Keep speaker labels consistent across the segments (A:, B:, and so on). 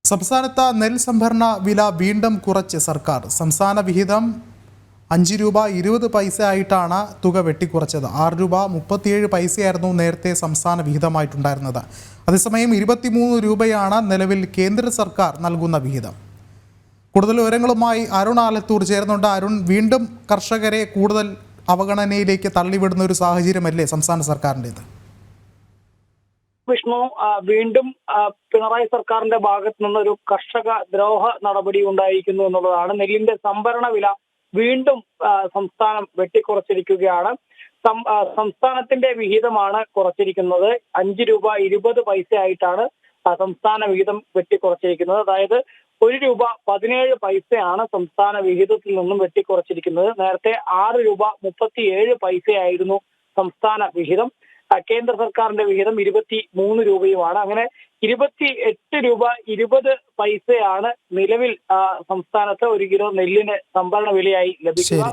A: സംസ്ഥാനത്ത് നെൽ സംഭരണ വില വീണ്ടും കുറച്ച് സർക്കാർ. സംസ്ഥാന വിഹിതം 5 രൂപ 20 പൈസ ആയിട്ടാണ് തുക വെട്ടിക്കുറച്ചത്. 6 രൂപ 37 പൈസയായിരുന്നു നേരത്തെ സംസ്ഥാന വിഹിതമായിട്ടുണ്ടായിരുന്നത്. അതേസമയം 23 രൂപയാണ് നിലവിൽ കേന്ദ്ര സർക്കാർ നൽകുന്ന വിഹിതം. കൂടുതൽ വിവരങ്ങളുമായി അരുൺ ആലത്തൂർ ചേർന്നുണ്ട്. അരുൺ, വീണ്ടും കർഷകരെ കൂടുതൽ അവഗണനയിലേക്ക് തള്ളിവിടുന്ന ഒരു സാഹചര്യമല്ലേ സംസ്ഥാന സർക്കാരിൻ്റേത്?
B: വിഷ്ണു, വീണ്ടും പിണറായി സർക്കാരിന്റെ ഭാഗത്തു നിന്നൊരു കർഷക ദ്രോഹ നടപടി ഉണ്ടായിരിക്കുന്നു എന്നുള്ളതാണ്. നെല്ലിന്റെ സംഭരണ വില വീണ്ടും സംസ്ഥാനം വെട്ടിക്കുറച്ചിരിക്കുകയാണ്. സംസ്ഥാനത്തിന്റെ വിഹിതമാണ് കുറച്ചിരിക്കുന്നത്. 5 രൂപ 20 പൈസ ആയിട്ടാണ് സംസ്ഥാന വിഹിതം വെട്ടിക്കുറച്ചിരിക്കുന്നത്. അതായത് 1 രൂപ 17 പൈസയാണ് സംസ്ഥാന വിഹിതത്തിൽ നിന്നും വെട്ടിക്കുറച്ചിരിക്കുന്നത്. നേരത്തെ 6 രൂപ 37 പൈസയായിരുന്നു സംസ്ഥാന വിഹിതം. കേന്ദ്ര സർക്കാരിന്റെ വിഹിതം 23 രൂപയുമാണ്. അങ്ങനെ 28 രൂപ 20 പൈസയാണ് നിലവിൽ സംസ്ഥാനത്ത് 1 കിലോ നെല്ലിന് സംഭരണ വിലയായി ലഭിക്കുക.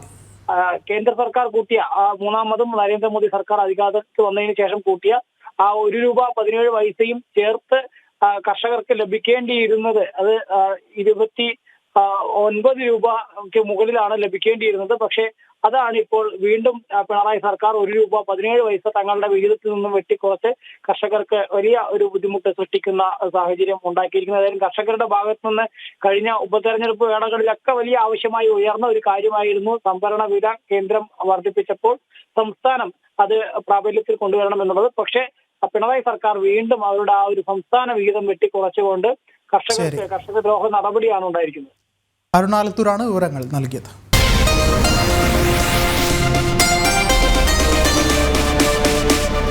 B: കേന്ദ്ര സർക്കാർ കൂട്ടിയ മൂന്നാമതും നരേന്ദ്രമോദി സർക്കാർ അധികാരത്തിൽ വന്നതിന് ശേഷം കൂട്ടിയ 1 രൂപ 17 പൈസയും ചേർത്ത് കർഷകർക്ക് ലഭിക്കേണ്ടിയിരുന്നത് അത് 29 രൂപയ്ക്ക് മുകളിലാണ് ലഭിക്കേണ്ടിയിരുന്നത്. പക്ഷേ അതാണ് ഇപ്പോൾ വീണ്ടും പിണറായി സർക്കാർ 1 രൂപ 17 പൈസ തങ്ങളുടെ വിഹിതത്തിൽ നിന്നും വെട്ടിക്കുറച്ച് കർഷകർക്ക് വലിയ ഒരു ബുദ്ധിമുട്ട് സൃഷ്ടിക്കുന്ന സാഹചര്യം ഉണ്ടാക്കിയിരിക്കുന്നത്. അതായത് കർഷകരുടെ ഭാഗത്തു നിന്ന് കഴിഞ്ഞ ഉപതെരഞ്ഞെടുപ്പ് വേളകളിലൊക്കെ വലിയ ആവശ്യമായി ഉയർന്ന ഒരു കാര്യമായിരുന്നു സംഭരണ വില കേന്ദ്രം വർദ്ധിപ്പിച്ചപ്പോൾ സംസ്ഥാനം അത് പ്രാബല്യത്തിൽ കൊണ്ടുവരണം എന്നുള്ളത്. പക്ഷേ പിണറായി സർക്കാർ വീണ്ടും അവരുടെ ആ ഒരു സംസ്ഥാന വിഹിതം വെട്ടിക്കുറച്ചുകൊണ്ട് കർഷക ദ്രോഹ നടപടിയാണ് ഉണ്ടായിരിക്കുന്നത്.
A: അരുൺ ആലത്തൂരാണ് വിവരങ്ങൾ നൽകിയത്.